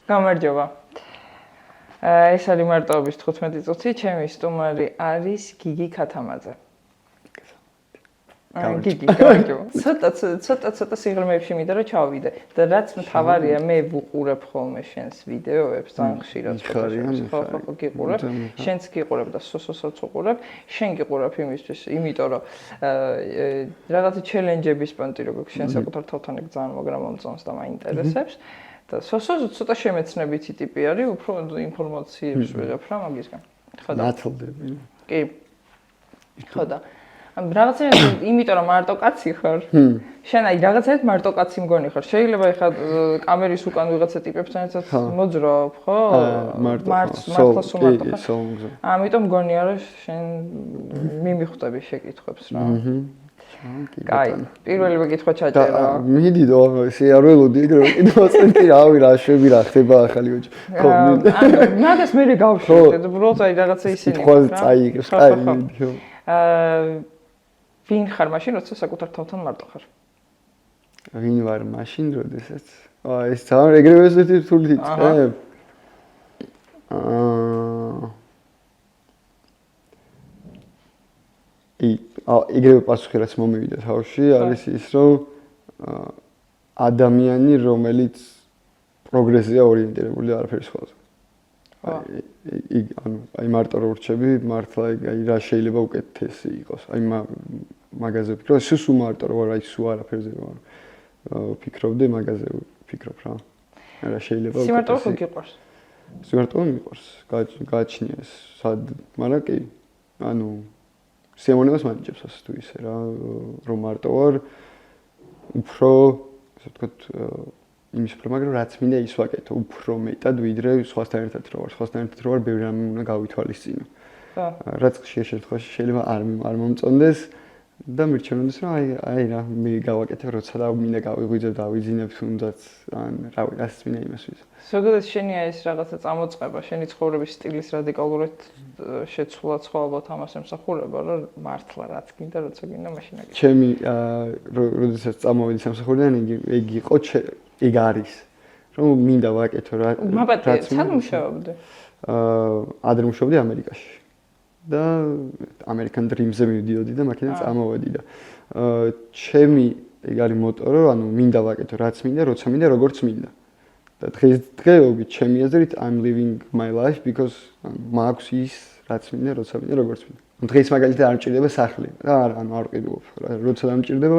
გამარჯობა. ეს არის მარტოობის 15 წუთი, ჩემი სტუმარი არის გიგი ქათამაძე. გიგი, გამარჯობა. ცოტა სიღრმეებში მინდა რომ ჩავიდე და რაც მთავარია, მე ვუყურებ ხოლმე შენს ვიდეოებს, ძალიან ხშირად ხო გიყურებ. შენც გიყურებ და სოსოსაც უყურებ. შენ გიყურებ იმისთვის, იმიტომ რომ რაღაცა ჩელენჯების პონტი როგორ შენ საკუთარ თავთან ეგ ძალიან მაგრამ მომწონს და მაინტერესებს. და სოსო ცოტა შემეცნებითი ტიპი არის, უფრო ინფორმაციებს ვიღებ რა მაგისგან. ხო და ნათლდები. კი. ხო და რაღაცა იმიტომ რომ მარტო კაცი ხარ. შენ აი რაღაცაით მარტო კაცი მგონი ხარ. შეიძლება ეხლა კამერის უკან ვიღაცა ტიპებთან ერთად მოძრაობ, ხო? მართლა სუმარტო ხარ. ამიტომ მგონია რომ შენ მიმიხვდები შეკითხვებს რა. კაი, პირველი მეკითხვა ჩაჭერა. მიდიდო, შეარველოდი ეგრე კიდევ წინკი რავი რა შვები რა ხდება ახალი ოჯი. ხო, ანუ მაგას მე გავშვიდე, უბრალოდ აი რაღაცა ისინი. ხო, წაიგებს, კაი. ვინ ხარ მაშინ, როცა საკუთარ თავთან მარტო ხარ? ვინ ვარ მაშინ, როდესაც? ეს ძალიან ეგრევე ესეთი რთული წე. ეგრევე პასუხი რაც მომივიდა თავში, არის ის, რომ ადამიანი, რომელიც პროგრესია ორიენტირებული არაფერის ხოლმე. აი მარტო რო ვრჩები, მართლა აი რა შეიძლება უკეთესი იყოს. აი მაგაზე ვფიქრობ, სულ მარტო რო ვარ, აი სულ არაფერზე ვარ. ვფიქრობდი მაგაზე ვფიქრობ რა. რა შეიძლება უკეთესი. სიმარტო ხო გიყვარს? სიმარტო მიყვარს, გააჩნია ეს სად, მაგრამ კი, ანუ სიამოვნებას მაინტერესებს ასე თუ ისე რა, რომ მარტო ვარ, უფრო, ასე ვთქვათ, იმის უფრო, მაგრამ რაც მინდა ის ვაკეთო, უფრო მეტად ვიდრე სხვასთან ერთად რო ვარ. სხვასთან ერთად რო ვარ, ბევრი რამე უნდა გავითვალისწინო. რაც ხშირ შემთხვევაში შეიძლება არ მომწონდეს და მირჩევნოდეს, რომ აი რა, მე გავაკეთებ, როცა და მინდა გავიღვიძებ, დავიძინებ თუნდაც, ან რავი, რასაც მინდა იმას ვიზო. ზოგადად შენია ეს რაღაცა წამოწყება, შენი ცხოვრების სტილის რადიკალურად შეცვლა სხვა ალბათ ამას ემსახურება, რომ მართლა რაც გინდა, როცა გინდა, მაშინ აკეთებ. ჩემი როდესაც წამოვედი სამსახურიდან, ეგ იყო, ეგ არის, რომ მინდა ვაკეთო რა. მაბატე, სად მუშაობდი? ადრე მუშაობდი ამერიკაში. და American Dreams-ზე მივდიოდი და მაქედან წამოვედი და ჩემი ეგ არის მოტო, რომ ანუ მინდა ვაკეთო რაც მინდა, როცა მინდა, როგორც მინდა. და დღეობით ჩემი აზრით I'm living my life because მაქვს ის რაც მინდა, როცა მინდა, როგორც მინდა. დღეს მაგალითად არ მჭირდება სახლი. ანუ არ ვყიდულობ. როცა დამჭირდება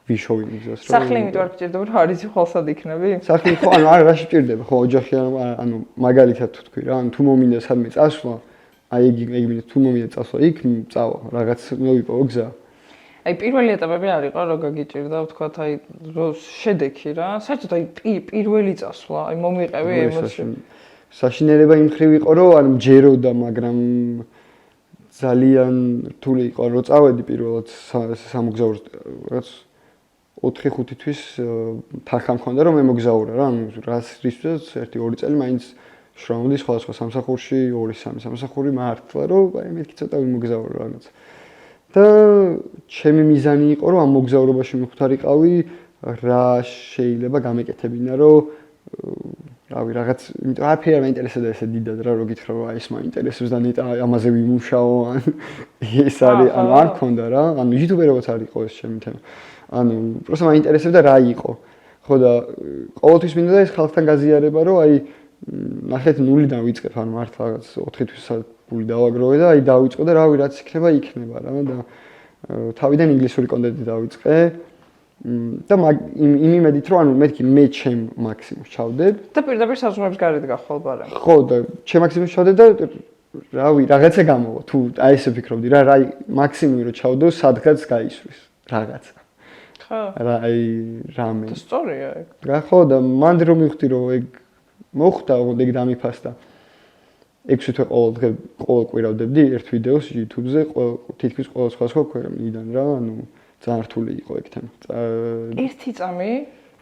ვიშოვი მიზას რომ სახლი იმიტომ არ გჭირდება, რომ არის ხალხად იქნები? სახლი ხო, ანუ არ რაში მჭირდება, ხო, ოჯახი ანუ მაგალითად თუ თქვი რა, ანუ თუ მომინდა სადმე წასვლა, აი ეგ მინდა თუ მომინდა წასვლა იქ წავა, რაღაც მოვიპოვო გზა. აი პირველი ეტაპები არ იყო, რომ გაგიჭირდა, ვთქვათ, აი შედეგი რა. საერთოდ აი პირველი წასვლა, აი მომიყევი ემოცია. საშინელება იმ ხრივ იყო, რომ ანუ მჯეროდა, მაგრამ ძალიან რთული იყო, რომ წავედი პირველად სამოგზაუროს, რაც 4-5 თვის თანხა მქონდა რომ მე მოგზაურა რა, ანუ რისთვისაც 1-2 წელი მაინც შრომობდი სხვადასხვა სამსახურში, 2-3 სამსახური მართლა რომ აი მეთქი ცოტა ვიმოგზაურო რაღაც. და ჩემი მიზანი იყო რომ ამ მოგზაურობაში მიხუთარიყავი, რა შეიძლება გამეკეთებინა, რომ რავი რაღაც, იმიტომ არაფერი არ მაინტერესებდა ესე დიდად რა, რომ გითხრა რომ აი ეს მაინტერესებს და ნეტა ამაზე ვიმუშაო, ან ეს არის, ანუ არ მქონდა რა, ანუ იუთუბერებიც არ იყო ეს ჩემი თემა. ანუ просто მაინტერესებდა რა იყო. ხო და ყოველთვის მინდა და ეს ხალხთან გაზიარება, რომ აი ნახეთ ნულიდან ვიწყებ, ანუ მართლა რაღაც 4 თვის გული დავაგროვე და აი დავიწყო და რავი რაც იქნება, იქნება რა და თავიდან ინგლისური კონტენტი დავიწყე. და იმ იმედით რომ ანუ მეთქი მე ჩემ მაქსიმუმს ჩავდებ და პირდაპირ საზღვრების გარეთ გახვალ ბარა. ხო და ჩემ მაქსიმუმს ჩავდებ და რავი რაღაცა გამოვა. თუ აი ესე ფიქრობდი რა მაქსიმუმი რომ ჩავდო, სადღაც გაისვრის რაღაცა. ხო. რა აი რამე. და სწორია ეგ. რა ხო და მანდ რომ მივხვდი რომ ეგ მოხდა, ეგ დამიფასდა. 6 თვე ყოველ დღე ყოველ კვირა ვდებდი ერთ ვიდეოს YouTube-ზე, თითქმის ყოველ სხვა ქვეყნიდან რა, ანუ ძალიან რთული იყო ეგ თემა. ერთი წამი?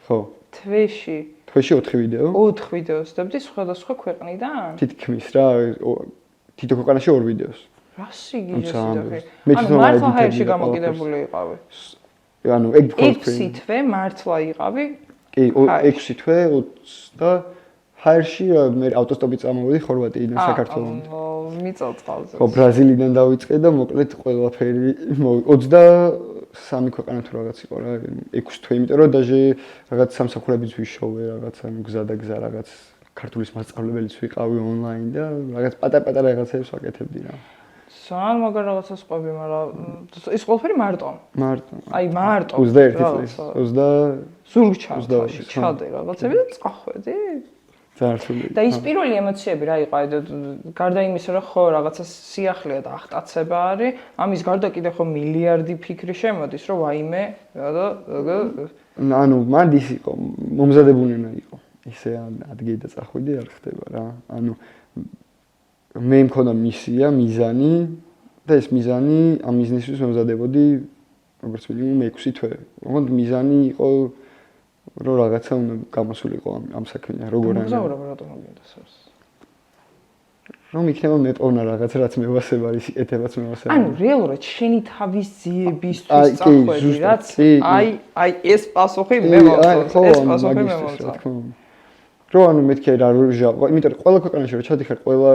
ხო. თვეში 4 ვიდეო. 4 ვიდეოს ვდებდი სხვადასხვა ქვეყნიდან? თითქმის რა, თითო ქვეყანაში 2 ვიდეოს. რა სიგიჟე სიდაღე. ანუ მართლა ჰაერში გამოკიდებული იყავი. ანუ ეგ 6 თვე მართლა იყავი? კი, 6 თვე 20 და ჰაერში მე ავტოსტოპით წამოვედი ხორვატიიდან საქართველოს. მიწოწყალზე. ხო, ბრაზილიიდან დავიწყე და მოკლედ ყველაფერი 23 ქვეყანა თუ რაღაც იყო რა, 6 თვე, იმიტომ რომ დაჟე რაღაც სამსახურებიც ვიშოვე, რაღაც ანუ გზა და გზა რაღაც ქართულის მასწავლებელიც ვიყავი ონლაინ და რაღაც პატარ-პატარა რაღაცებს ვაკეთებდი რა. სან მაგარ რაღაცას ყვები, მაგრამ ის ყველაფერი მარტო. მარტო. აი მარტო. 21 წლის. 20 ზურგჩამში ჩადე რაღაცები და წახვედი. ძარცული. და ის პირველი ემოციები რა იყო, გარდა იმისა, რომ ხო რაღაცა სიახლეა და ახტაცება არის, ამის გარდა კიდე ხო მილიარდი ფიქრი შემოდის, რომ ვაიმე, რა და ანუ მანდ ის იყო, მომზადებულნი იყო. ისე ადგილი და წახვიდი არ ხდება რა. ანუ მე მქონდა მისია, მიზანი და ეს მიზანი ამ მიზნისთვის მომზადებოდი როგორც მინიმუმ 6 თვე. ოღონდ მიზანი იყო რომ რაღაცა უნდა გამოსულიყო ამ საქმეა, როგორ არის. მოგზაურობა რატომ მოგინდას ეს? რომ იქნება მეპოვნა რაღაც რაც მევასება ის იკეთებაც მევასება. ანუ რეალურად შენი თავის ძიებისთვის წახვედი, რაც აი ეს პასუხი მე მომწონს. ეს პასუხი მე მომწონს. რო ანუ მეთქე რა როჟა, იმიტომ რომ ყველა ქვეყანაში რო ჩადიხარ, ყველა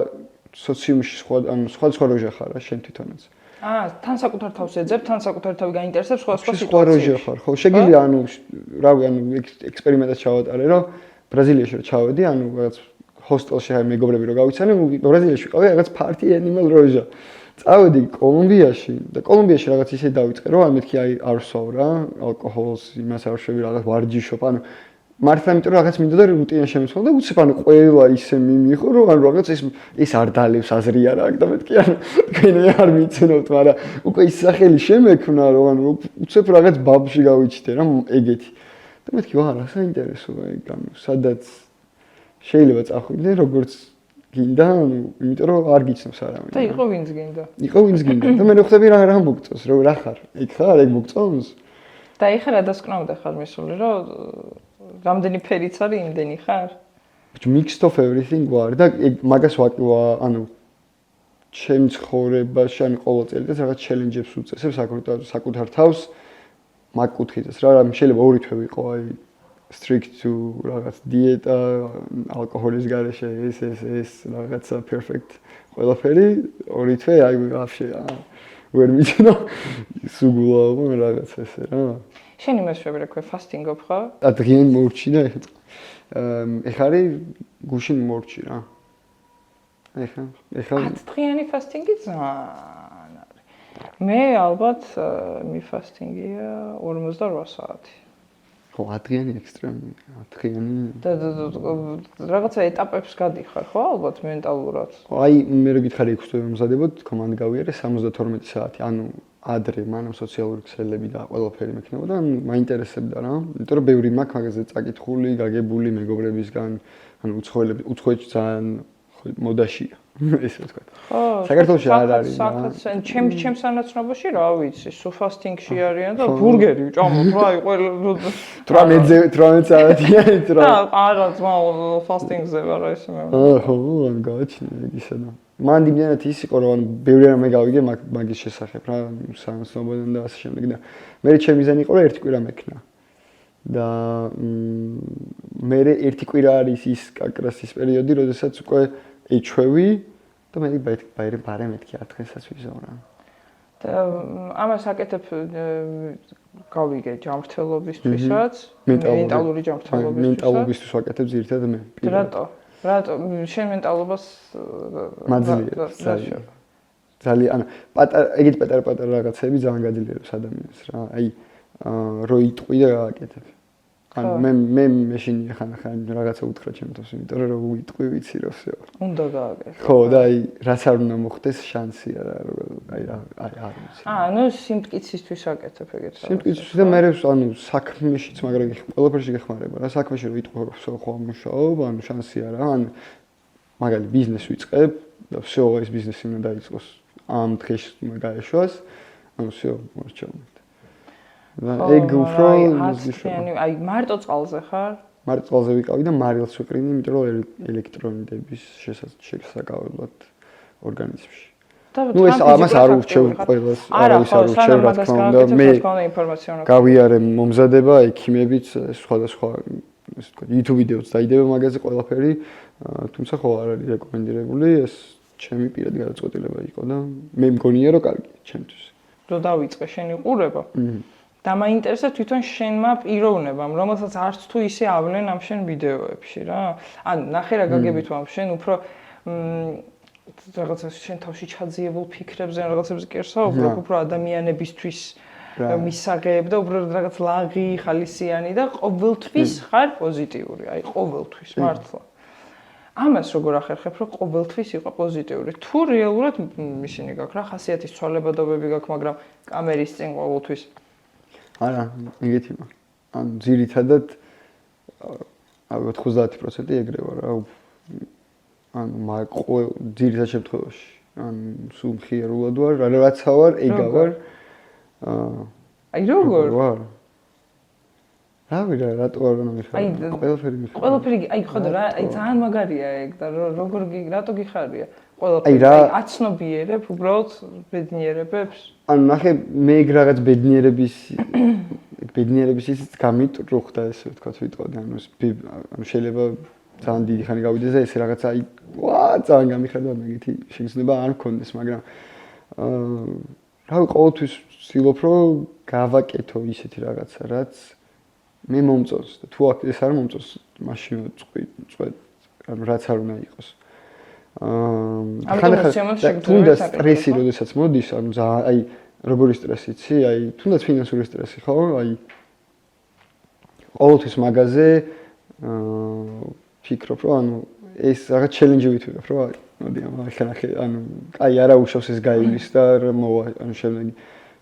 სოციუმში სხვა როჟა ხარ რა შენ თვითონაც. თან საკუთარ თავს ეძებ, თან საკუთარ თავი გაინტერესებს სხვა სიტუაციებში. სხვა როჟა ხარ, ხო, შეგიძლია ანუ რავი, ანუ ექსპერიმენტად ჩავატარე, რომ ბრაზილიაში რო ჩავედი, ანუ რაღაც ჰოსტელში მეგობრები რო გავიცანე, ბრაზილიაში ვიყავი რაღაც party animal როჟა. წავედი კოლუმბიაში და კოლუმბიაში რაღაც ისე დავიწყე, რომ მეთქი აი არ ვსვავ რა, ალკოჰოლს, იმას არ ვშვები, რაღაც ვარჯიშობ, ანუ მართლა იმიტომ რომ რაღაც მინდოდა რუტინა შემეცვალა და უცებ ანუ ყველა ისე მიმიღო რომ ანუ რაღაც ეს არ დალევს აზრი არა აქ და მეთქი ანუ თქვენ არ მიცნობთ მაგრამ უკვე ის სახელი შემექნა რომ ანუ უცებ რაღაც ბაბში გავიჩიტე რა ეგეთი და მეთქი ვარა საინტერესოა ეგ ანუ სადაც შეიძლება წახვიდე როგორც გინდა ანუ იმიტომ რომ არ გიცნობს არავინ და იყო ვინც გინდა იყო ვინც გინდა და მე ხვდები რა მოგწონს რომ რა ხარ ეგ ხარ ეგ მოგწონს და ეხლა რა დასკვნამდე ხარ მისული რომ რამდენი ფერიც არის იმდენი ხარ? Mixed of everything ვარ და მაგას ვაკივა, ანუ ჩემ ცხოვრებაში, ანუ ყოველ წელიწადს რაღაც ჩელენჯებს უწესებ საკუთარ თავს მაგ კუთხითაც რა, შეიძლება ორი თვე ვიყო, აი strict to რაღაც დიეტა, ალკოჰოლის გარეშე, ეს რაღაცა perfect ყველაფერი, ორი თვე აი ვაფშე ვერ მიცნო სუგულავო რაღაც ესე რა. შენ იმას შვები რა ქვია ფასტინგობ ხო? ადგიან მორჩი და ეხლა არის გუშინ მორჩი რა. ეხლა 10 დღიანი ფასტინგი ძალიან არის. მე ალბათ მიფასტინგია 48 საათი. ხო 10 დღიანი ექსტრემი 10 დღიანი და რაღაცა ეტაპებს გადიხარ ხო ალბათ მენტალურად? ხო აი მე რო გითხარი 6 თვე მომზადებოდ კომანდა გავიარე 72 საათი ანუ ადრე მანამ სოციალური ქსელები და ყველაფერი მექნებოდა, მაინტერესებდა რა. იმიტომ რომ ბევრი მაქვს მაგაზე წაკითხული, გაგებული მეგობრებისგან, ანუ უცხოეთში ძალიან მოდაშია, ესე ვთქვათ. ხო. საქართველოში არ არის. ჩემს სანაცნობოში რა ვიცი, სუ ფასტინგში არიან და ბურგერი ვჭამოთ რა, აი ყველა 18 საათია ის რა. არა, ძმა ფასტინგზე ვარ ესე მე. ხო, ან გააჩნია ისა და მან იმდენად ის იყო რომ ბევრი რამე გავიგე მაგის შესახებ რა სანაცნობოდან და ასე შემდეგ და მე ჩემი მიზანი იყო რომ ერთი კვირა მექნა და მე ერთი კვირა არის ის კაკრასის პერიოდი როდესაც უკვე ეჩვევი და მე ბარე მეთქი 10 დღესაც ვიზავ რა და ამას აკეთებ გავიგე ჯანმრთელობისთვისაც მენტალური ჯანმრთელობისთვისაც მენტალობისთვის ვაკეთებ ზირთად მე რატო შენ მენტალობას მაძლიერებს ძალიან ანუ ეგეთ პატარ-პატარ რაღაცები ძალიან გაძლიერებს ადამიანს რა აი რო იტყვი და გააკეთებ ანუ მე მეშინ ხან რაღაცა უთხრა ჩემთვის იმიტომ რომ უიტყვი ვიცი რომ всё უნდა გააკეთო ხო და აი რაც არ უნდა მოხდეს შანსია რა აი არ ვიცი ანუ სიმტკიცისთვის აკეთებ ეგეთ რაღაცას სიმტკიცისთვის და მე ანუ საქმეშიც მაგრამ ყველაფერში გეხმარება რა საქმეში რო იტყვი რომ всё ხო მუშაობ ანუ შანსია რა ან მაგალი ბიზნეს ვიწყებ და всё ეს ბიზნესი უნდა დაიწყოს ამ დღეს გაეშვას ანუ всё მორჩა ეგ უფრო აი მარტო წყალზე ხარ? მარტო წყალზე ვიყავი და მარილს ვიყრინე, იმიტომ რომ ელექტრონიდების შესაკავებლად ორგანიზმში. ნუ ეს ამას არ ურჩევ ყველას, არავის არ ურჩევ რა თქმა უნდა, მე გავიარე მომზადება, ექიმებიც სხვადასხვა ესე ვთქვათ, YouTube ვიდეოც დაიდება მაგაზე ყველაფერი, თუმცა ხო არ არის რეკომენდირებული, ეს ჩემი პირადი გადაწყვეტილება იყო და მე მგონია რომ კარგი ჩემთვის. რო დავიწყე შენი ყურება. და მაინტერესებს თვითონ შენმა პიროვნებამ, რომელსაც არც თუ ისე ავლენ ამ შენ ვიდეოებში რა. ანუ ნახე რა გაგებით ვამ შენ უფრო რაღაცა შენ თავში ჩაძიებულ ფიქრებზე რაღაცებზე კი არ საუბრობ, უფრო ადამიანებისთვის მისაღებ და უფრო რაღაც ლაღი, ხალისიანი და ყოველთვის ხარ პოზიტიური, აი ყოველთვის მართლა. ამას როგორ ახერხებ, რომ ყოველთვის იყო პოზიტიური? თუ რეალურად ისინი გაქვს რა ხასიათის ცვალებადობები გაქვს, მაგრამ კამერის წინ ყოველთვის არა, ეგეთი მაგ. ან ძირითადად ალბათ 90% ეგრევა რა. ანუ მაგ ძირითად შემთხვევაში. ან სულ მხიარულად ვარ, რაცა ვარ, ეგა ვარ. აი როგორ? ვარ. რავი რა, რატო არ უნდა მიხარ? ყველაფერი მიხარ. ყველაფერი, აი ხოდა რა, აი ძალიან მაგარია ეგ და როგორ რატო გიხარია? ყველაფერი აი აცნობიერებ, უბრალოდ ბედნიერებებს. ანუ ნახე, მე ეგ რაღაც ბედნიერების ისიც გამიტრუხდა ესე ვთქვათ ვიტყოდი, ანუ შეიძლება ძალიან დიდი ხანი გავიდეს და ესე რაღაცა აი ძალიან გამიხარდა მეგეთი შეგრძნება არ მქონდეს, მაგრამ რავი, ყოველთვის ვცდილობ რომ გავაკეთო ისეთი რაღაცა, რაც მე მომწონს და თუ ეს არ მომწონს, მაშინ წვეთ, ანუ რაც არ უნდა იყოს. თუნდაც სტრესი, როდესაც მოდის, ანუ აი როგორი სტრესი იცი, აი თუნდაც ფინანსური სტრესი ხო, აი ყოველთვის მაგაზე ფიქრობ, რომ ანუ ეს რაღაც ჩელენჯი ვიტყვი, რომ აი მოდი ახლა ნახე, ანუ აი არა უშავს ეს გაივლის და მოვა, ანუ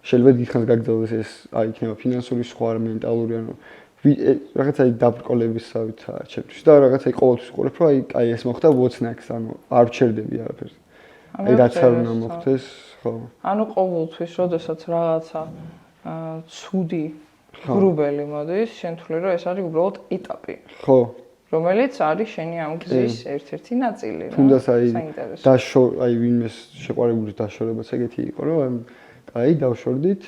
შეიძლება დიდხანს გაგრძელდეს ეს, აი იქნება ფინანსური სხვა მენტალური, ანუ რაღაც აი დაბრკოლებისავითაა ჩემთვის და რაღაც აი ყოველთვის ვიყურებ, რომ აი ეს მოხდა what's next, ანუ არ ვჩერდები არაფერს. აი რაც არ უნდა მოხდეს, ხო. ანუ ყოველთვის, როდესაც რაღაცა ცუდი გრუბელი მოდის, შენ თვლი რომ ეს არის უბრალოდ ეტაპი. ხო. რომელიც არის შენი ამ გზის ერთ-ერთი ნაწილი რა. თუნდაც აი ვინმეს შეყვარებული დაშორებაც ეგეთი იყო, რომ აი დავშორდით.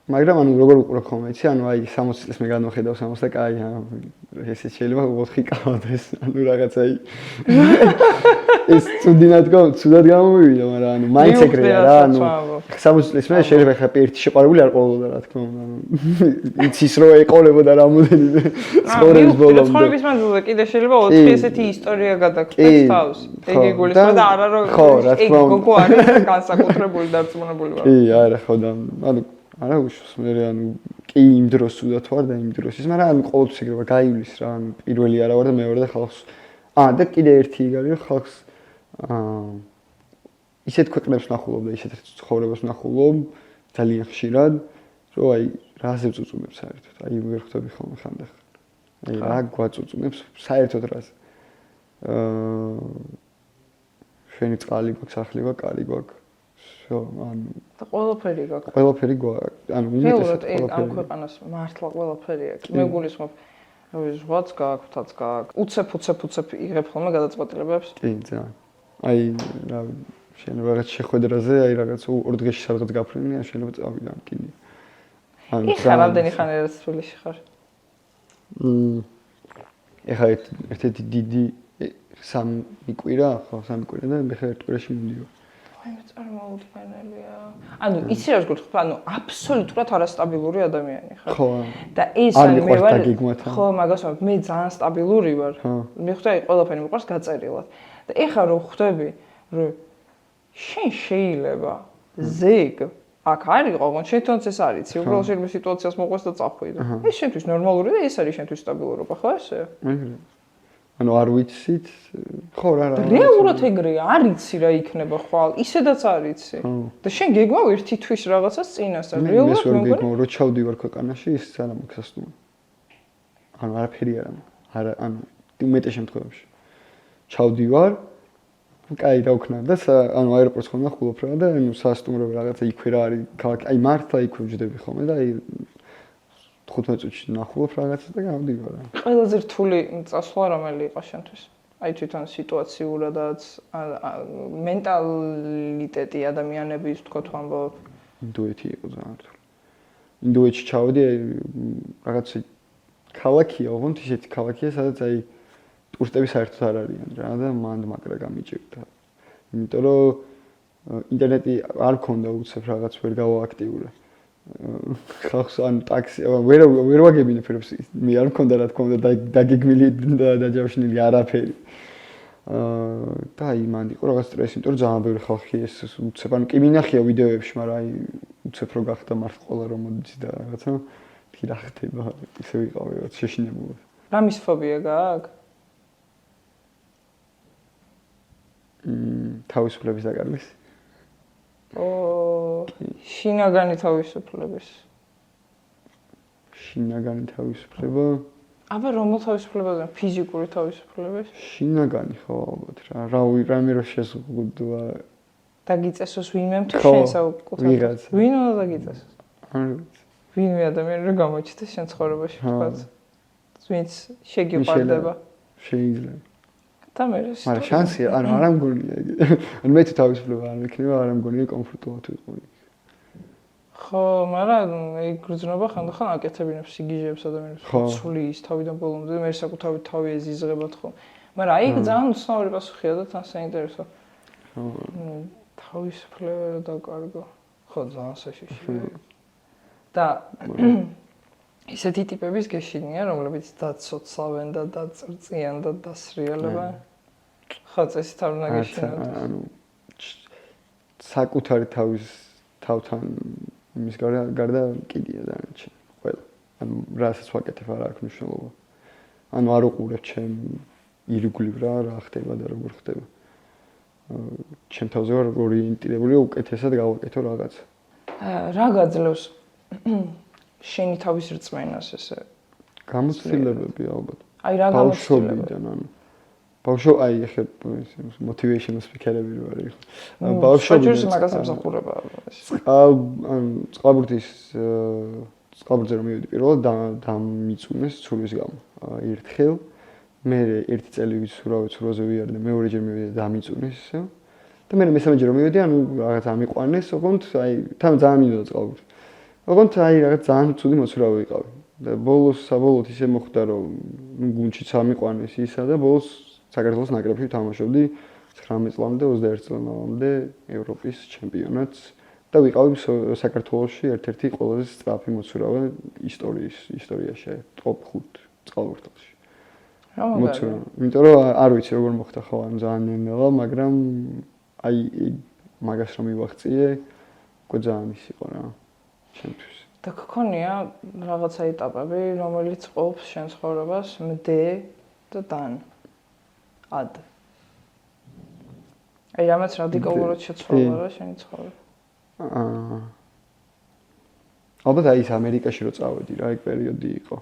მაგრამ ანუ როგორ უყურებ ხოლმე, იცი, ანუ აი 60 წელს მე განვხედავ 60 და კაი, ესე შეიძლება 4 კავდეს, ანუ რაღაცა აი ეს ცუდად გამოვივიდა, მაგრამ ანუ მაინც ეგრეა რა, ანუ 60 წელს მე შეიძლება ხა ერთი შეყვარებული არ ყოფილა რა თქმა უნდა, ანუ იცის რომ ეყოლებოდა რამოდენიმე ცხოვრების ბოლომდე. ცხოვრების მანძილზე კიდე შეიძლება 4 ესეთი ისტორია გადაგხვდეს თავს. ეგ იგულისხმება და არა რომ ეგ გოგო არის განსაკუთრებული დარწმუნებული ვარ. კი, არა ხო და ანუ არა უშავს მე ანუ კი იმ დროს უდათ ვარ და იმ დროს ის, მაგრამ ანუ ყოველთვის ეგრევა გაივლის რა, ანუ პირველი არა ვარ და მეორე და ხალხს და კიდე ერთი იგარი რომ ხალხს ისეთ ქვეყნებს ნახულობ და ისეთ ცხოვრებას ნახულობ ძალიან ხშირად, რომ აი რაზე წუწუნებს საერთოდ, აი ვერ ხვდები ხოლმე ხანდახან. აი რა გვაწუწუნებს საერთოდ რაზე. შენი წყალი გვაქვს, სახლი გვაქვს, კარი გვაქვს. ანუ და ყველაფერი გაქვს. ყველაფერი გვაქვს. ანუ იმედად ამ ქვეყანას მართლა ყველაფერი აქვს. მე გულისხმობ, რავი, ზღვაც გაქვს, თაც გაქვს. უცებ იღებ ხოლმე გადაწყვეტილებებს. კი, ძალიან. აი, რავი, შენ რაღაც შეხვედრაზე, აი რაღაც ორ დღეში სადღაც გაფრინია, შეიძლება წავიდა კიდე. ანუ რამდენი ხანი არის თბილისში ხარ? ეხლა ერთ-ერთი დიდი 3 კვირა, ხო, 3 კვირა და მე ხა ერთ კვირაში მივიდიო. აი მე წარმოუდგენელია. ანუ იცი რა გქონდა, ანუ აბსოლუტურად არასტაბილური ადამიანი ხარ. ხო. და ეს არის მე ვარ. ხო, მაგას ვარ, მე ძალიან სტაბილური ვარ. მე ხვდები ყველაფერი მიყვარს გაწერილად. და ეხლა რო ხვდები, რომ შენ შეიძლება ზეგ აქ არის ყოველ შენ თვითონც ეს არის, უბრალოდ შეიძლება სიტუაციას მოყვეს და წახვიდე. ეს შენთვის ნორმალური და ეს არის შენთვის სტაბილურობა, ხო ესე? ანუ არ ვიცით, ხო რა. რეალურად ეგრეა, არ იცი რა იქნება ხვალ, ისედაც არ იცი. და შენ გეგმავ ერთი თვის რაღაცას წინასწარ, რეალურად მე გეგმავ რომ ჩავდივარ ქვეყანაში, ის ძალიან მოხსასტუმ. ანუ არაფერი არა, ანუ უმეტეს შემთხვევაში. ჩავდივარ, კაი დავქნა და ანუ აეროპორტს ხომ ნახულობ რა და ანუ სასტუმროები რაღაცა იქვე რა არის, ქალაქი, აი მართლა იქვე ვჯდები ხოლმე და აი 15 წუთში ნახულობ რაღაცა და გავდივარ. ყველაზე რთული წასვლა რომელი იყო შენთვის? აი თვითონ სიტუაციურადაც, მენტალიტეტი ადამიანების თქო ამბობ. ინდუეთი იყო ძალიან რთული. ინდუეთში ჩავედი, რაღაცა ქალაქია, ოღონდ ისეთი ქალაქია, სადაც აი ტურისტები საერთოდ არ არიან რა და მანდ მაგრა გამიჭირდა. იმიტომ რომ ინტერნეტი არ მქონდა უცებ რაღაც ვერ გავააქტიურე. ხალხს ან ტაქსი ვერ ვაგებინე ფერებს მე არ მქონდა რა თქმა უნდა დაგეგმილი და დაჯავშნილი არაფერი. და აი მანდ იყო რაღაც სტრესი, იმიტომ რომ ძალიან ბევრი ხალხი ეს უცებ ან კი მინახია ვიდეოებში, მაგრამ აი უცებ რო გახდა მართლა ყველა რომ მოდის და რაღაცა კი რა ხდება, ისე ვიყავი რაღაც შეშინებული. რამის ფობია გააქვს? თავისუფლების დაკარგვის. შინაგანი თავისუფლების. შინაგანი თავისუფლება. აბა რომელ თავისუფლებაზე? ფიზიკური თავისუფლების? შინაგანი ხო ალბათ რა. რამე რო შეზღუდვა. დაგიწესოს ვინმე თუ შენ საუკეთესო. ვიღაც. ვინ უნდა დაგიწესოს? არ ვიცი. ვინმე ადამიანი რო გამოჩნდეს შენ ცხოვრებაში თქვაც. ვინც შეგიყვარდება. შეიძლება. და მე რა მაგრამ შანსია, ანუ არ ამგონია იგი. ანუ მე თუ თავისუფლება არ მექნება, არ ამგონია კომფორტულად ვიყო. ხო, მაგრამ ეგ გრძნობა ხანდახან აკეთებინებს სიგიჟეებს ადამიანებს. ცulis თავიდან ბოლომდე მე საკუთავი თავი ეზიზღებათ ხო. მაგრამ აი ეგ ძალიან უცნაური პასუხია და თან საინტერესო. ხო. თავისუფლება რა დაკარგო. ხო, ძალიან საშიშია. და ისეთი ტიპების გეშინია, რომლებიც დაცოცავენ და დაწრწიან და დასრიალებენ. ხო, წესით არ უნდა გეშინოთ. ანუ საკუთარი თავის თავთან იმის გარდა კიდია დანარჩენი. ყველა. ანუ რასაც ვაკეთებ არ აქვს მნიშვნელობა. ანუ არ უყურებ ჩემ ირგვლივ რა ხდება და როგორ ხდება. ჩემ თავზე ვარ ორიენტირებული უკეთესად გავაკეთო რაღაცა. რა გაძლევს შენი თავის რწმენას ესე? გამოცდილებები ალბათ. აი რა გამოცდილებები? ბავშვობიდან აი ეხლა motivational speaker-ები რო არის. ბავშვობიდან მაგას ამსახურება. წყალბურთზე რომ მივედი პირველად დამიწუნეს ცურვის გამო. ერთხელ მე ერთი წელი ვიცურავე ცურვაზე ვიარ და მეორეჯერ მივედი და დამიწუნეს ისე. და მე მესამეჯერ რომ მივედი, ანუ რაღაც ამიყვანეს, ოღონდ აი თან ძალიან მინდოდა წყალბურთი. ოღონდ აი რაღაც ძალიან ცუდი მოცურავე ვიყავი. და საბოლოოდ ისე მოხდა რომ გუნდშიც ამიყვანეს ისა და ბოლოს საქართველოს ნაკრებში ვთამაშობდი 19 წლამდე 21 წლამდე ევროპის ჩემპიონატს და ვიყავი საქართველოში ერთ-ერთი ყველაზე სწრაფი მოცურავე ისტორიაში ტოპ 5 წყალბურთელში. რა მოგარია? იმიტომ რომ არ ვიცი როგორ მოხდა ხო, ანუ ძალიან ნელ-ნელა, მაგრამ აი მაგას რომ მივაღწიე, უკვე ძალიან ის იყო რა ჩემთვის. და გქონია რაღაცა ეტაპები, რომელიც ყოფს შენ ცხოვრებას მდე და დან. ad. აი რამაც რადიკალურად შეცვალა რა შენი ცხოვრება. ალბათ აი ის ამერიკაში რო წავედი რა, ეგ პერიოდი იყო.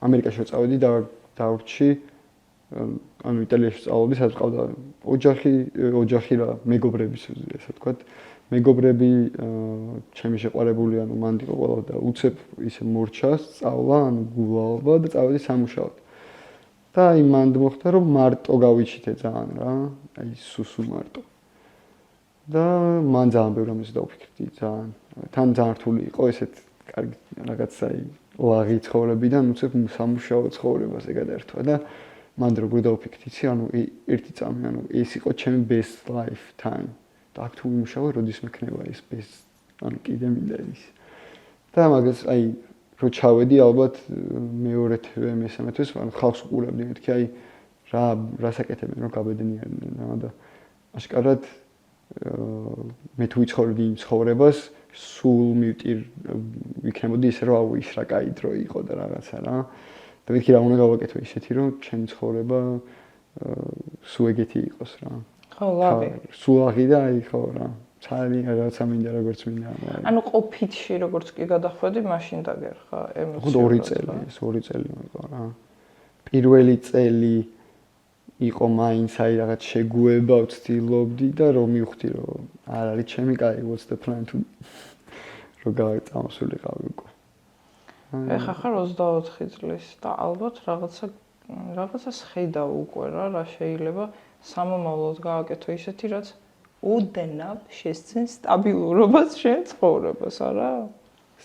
ამერიკაში რო წავედი და დავრჩი ანუ იტალიაში წავედი, სადაც ყავდა ოჯახი რა, მეგობრები ესე ვთქვათ. მეგობრები ჩემი შეყვარებული ანუ მანდ იყო ყველა და უცებ ისე მორჩა სწავლა ანუ გულაობა და წავედი სამუშაოდ. და აი მანდ მოხდა რომ მარტო გავიჩიტე ძალიან რა, აი სუსუ მარტო. და მან ძალიან ბევრ რამეს დავფიქრდი ძალიან. თან ძალიან რთული იყო ესეთ კარგი რაღაც აი ლაღი ცხოვრებიდან უცებ სამუშაო ცხოვრებას ეგადერთვა და მანდ როგორ დავფიქრდი, იცი ანუ ერთი წამი ანუ ეს იყო ჩემი best life time. და აქ თუ ვიმუშავე, როდის მექნება ეს best ანუ კიდე მინდა ის. და მაგას აი რო ჩავედი ალბათ მეორე თვე მესამე თვის ანუ ხალხს უყურებდი მეთქი აი რა საკეთებენ რომ გაბედნიერდნენ რა და აშკარად მე თუ ვიცხოვრდი იმ ცხოვრებას სულ ვიქნებოდი ისე რომ აუ ის რა კაი დრო იყო და რაღაცა რა და მეთქი რა უნდა გავაკეთო ისეთი რომ ჩემი ცხოვრება სულ ეგეთი იყოს რა ხო ლაღი სულ ლაღი და აი ხო რა ძალიან რაღაცა მინდა როგორც მინდა ანუ ყოფითში როგორც კი გადახვედი მაშინ დაგერხა ემოციურად 2 წელი იყო რა პირველი წელი იყო მაინც აი რაღაც შეგუება ვცდილობდი და რომ მივხვდი რომ არ არის ჩემი კაი what's the plan to რომ გავწამოსულიყავი უკვე ეხა ხარ 24 წლის და ალბათ რაღაცას ხედავ უკვე რა შეიძლება სამომავლოდ გააკეთო ისეთი რაც უდენად შესცენ სტაბილურობას შენ ცხოვრებას, არა?